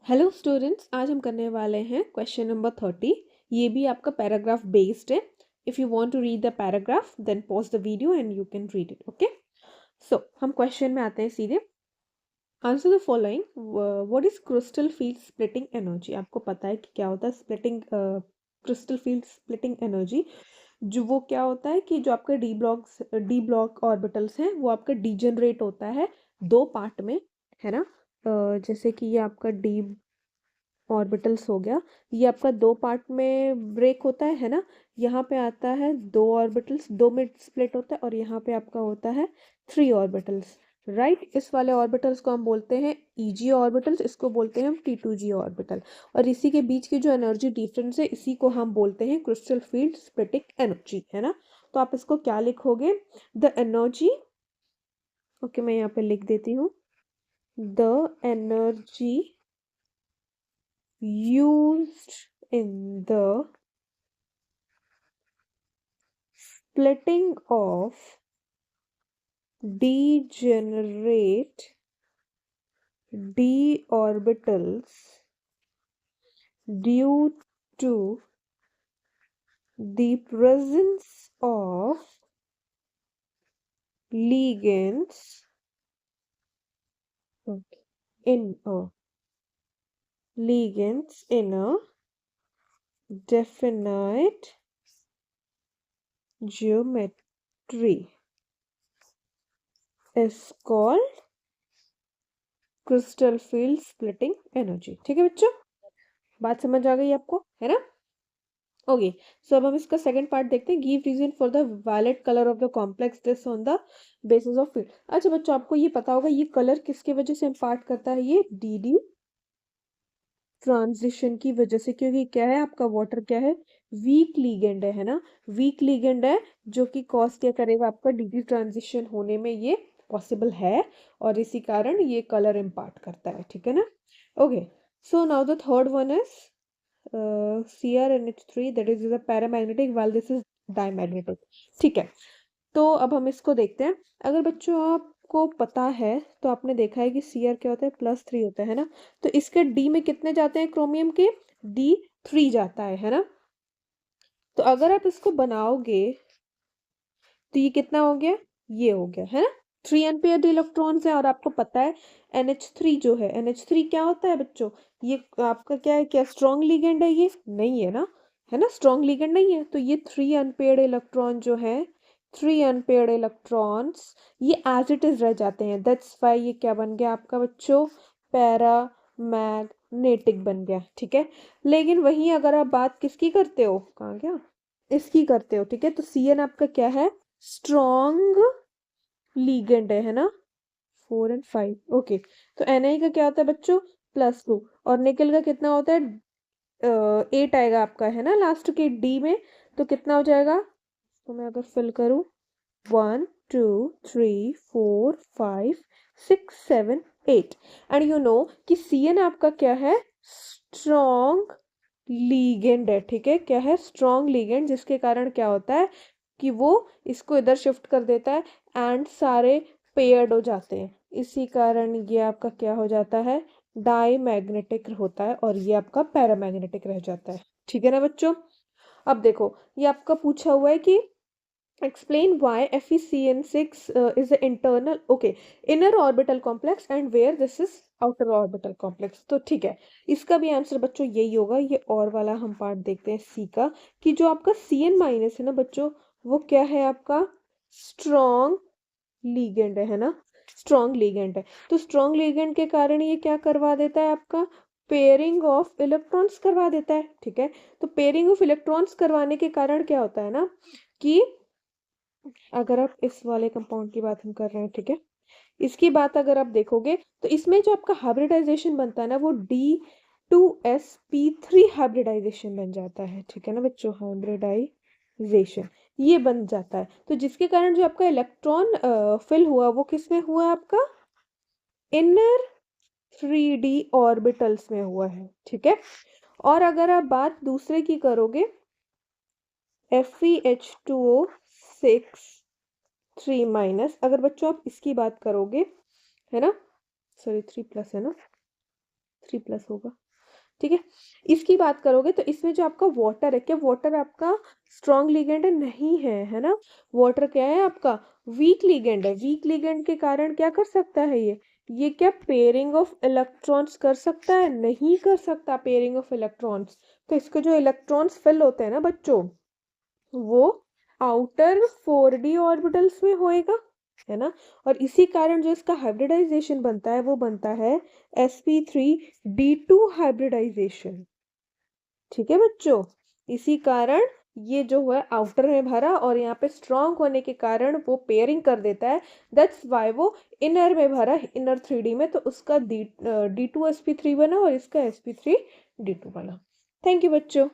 Hello students, आज हम करने वाले हैं क्वेश्चन नंबर 30। ये भी आपका पैराग्राफ बेस्ड है। If you want to read the paragraph then pause the video and you can read it. Okay, so हम क्वेश्चन में आते हैं सीधे। Answer the following. What is crystal field splitting energy? आपको पता है कि क्या होता है splitting crystal field splitting energy? जो वो क्या होता है कि जो आपका डी ब्लॉक ऑर्बिटल्स हैं वो आपका डीजनरेट होता है दो पार्ट में, है ना। जैसे कि ये आपका डी ऑर्बिटल्स हो गया, ये आपका दो पार्ट में ब्रेक होता है ना। यहाँ पे आता है दो ऑर्बिटल्स, दो में स्प्लिट होता है, और यहाँ पे आपका होता है थ्री ऑर्बिटल्स। राइट, इस वाले ऑर्बिटल्स को हम बोलते हैं ईजी ऑर्बिटल्स, इसको बोलते हैं हम T2G ऑर्बिटल। और इसी के बीच की जो एनर्जी डिफरेंस है इसी को हम बोलते हैं क्रिस्टल फील्ड स्प्लिटिंग एनर्जी, है ना। तो आप इसको क्या लिखोगे? द एनर्जी, ओके मैं यहाँ पे लिख देती हूँ, the energy used in the splitting of degenerate d orbitals due to the presence of ligands in a definite geometry is called crystal field splitting energy। ठीक है बच्चों, बात समझ आ गई आपको, है ना। ओके, सो अब हम इसका सेकंड पार्ट देखते हैं। Give reason for the violet colour of the complex this on the basis of field. अच्छा बच्चों, आपको ये पता होगा ये कलर किसके वजह से इम्पार्ट करता है? ये डी ट्रांजिशन की वजह से, क्योंकि क्या है आपका वाटर क्या है, वीक लीगेंड है ना। वीक लीगेंड है जो कि कॉज क्या करेगा आपका डी ट्रांजिशन होने में ये पॉसिबल है, और इसी कारण ये कलर इम्पार्ट करता है। ठीक है ना। Okay, so now the third one is CrNH3, that is a paramagnetic while this is diamagnetic। ठीक है, तो अब हम इसको देखते हैं। अगर बच्चों आपको पता है तो आपने देखा है कि Cr क्या होता है, +3 होता है ना। तो इसके D में कितने जाते हैं क्रोमियम के? D3 जाता है ना। तो अगर आप इसको बनाओगे तो ये कितना हो गया, ये हो गया है ना। 3 अनपेयर्ड इलेक्ट्रॉन्स है, और आपको पता है NH3 जो है, NH3 क्या होता है बच्चों? ये आपका क्या है, क्या स्ट्रॉन्ग लिगेंड है? ये नहीं है ना, है ना, स्ट्रॉन्ग लिगेंड नहीं है। तो ये 3 अनपेयर्ड इलेक्ट्रॉन जो है, 3 अनपेयर्ड इलेक्ट्रॉन्स ये एज इट इज रह जाते हैं। दैट्स वाई ये क्या बन गया आपका बच्चों, पैरामैग्नेटिक बन गया। ठीक है, लेकिन वहीं अगर आप बात किसकी करते हो, कहाँ गया, इसकी करते हो, ठीक है, तो Cn आपका क्या है, स्ट्रॉन्ग लीगेंड है ना। 4 और 5, ओके। तो Na का क्या होता है बच्चों, +2, और निकल का कितना होता है, 8 आएगा आपका, है ना, लास्ट के डी में। तो कितना हो जाएगा, तो मैं अगर फिल करूं, 1 2 3 4 5 6 7 8, एंड यू नो कि Cn आपका क्या है, स्ट्रॉन्ग लीगेंड है। ठीक है, क्या है, स्ट्रॉन्ग लीगेंड, जिसके कारण क्या होता है कि वो इसको इधर शिफ्ट कर देता है एंड सारे पेयर्ड हो जाते हैं। इसी कारण ये आपका क्या हो जाता है, डाईमैग्नेटिक होता है, और ये आपका पैरामैग्नेटिक रह जाता है। ठीक है ना बच्चों। अब देखो, ये आपका पूछा हुआ है कि explain why FeCN6 is the internal, okay, inner orbital complex and where this is outer orbital complex। तो ठीक है, इसका भी आंसर बच्चों यही होगा। ये और वाला हम पार्ट देखते हैं सी का, कि जो आपका Cn- है ना बच्चों, वो क्या है आपका, स्ट्रॉन्ग लीगेंड है ना, स्ट्रॉन्ग लीगेंड है। तो स्ट्रॉन्ग लीगेंड के कारण ये क्या करवा देता है आपका, पेयरिंग ऑफ इलेक्ट्रॉन्स करवा देता है। ठीक है, तो पेयरिंग ऑफ इलेक्ट्रॉन्स करवाने के कारण क्या होता है ना, कि अगर आप इस वाले कंपाउंड की बात हम कर रहे हैं, ठीक है, इसकी बात अगर आप देखोगे तो इसमें जो आपका हाइब्रिडाइजेशन बनता है ना, वो D2sp3 हाइब्रिडाइजेशन बन जाता है। ठीक है ना बच्चों, हाइब्रिडाइजेशन ये बन जाता है। तो जिसके कारण जो आपका इलेक्ट्रॉन फिल हुआ वो किसमें हुआ, आपका इनर 3D ऑर्बिटल्स में हुआ है। ठीक है, और अगर आप बात दूसरे की करोगे, FeH2O6 3-, अगर बच्चों आप इसकी बात करोगे, है ना, सॉरी 3+ है ना, H3+ होगा। ठीक है, इसकी बात करोगे तो इसमें जो आपका वाटर है, क्या वाटर आपका स्ट्रॉन्ग लिगेंड है? नहीं है, है ना। वाटर क्या है आपका? वीक लिगेंड है। वीक लिगेंड के कारण क्या कर सकता है ये क्या पेयरिंग ऑफ इलेक्ट्रॉन्स कर सकता है? नहीं कर सकता पेयरिंग ऑफ इलेक्ट्रॉन्स। तो इसके जो इलेक्ट्रॉन्स फिल होते हैं ना बच्चों, वो आउटर 4d ऑर्बिटल्स में होएगा, है ना। और इसी कारण जो इसका हाइब्रिडाइजेशन बनता है वो बनता है sp3d2 हाइब्रिडाइजेशन। ठीक है बच्चों, इसी कारण ये जो है आउटर में भरा और यहाँ पे स्ट्रांग होने के कारण वो पेयरिंग कर देता है। दैट्स वाई वो इनर में भरा, इनर 3d में, तो उसका D2sp3 बना और इसका sp3d2 बना। थैंक यू बच्चों।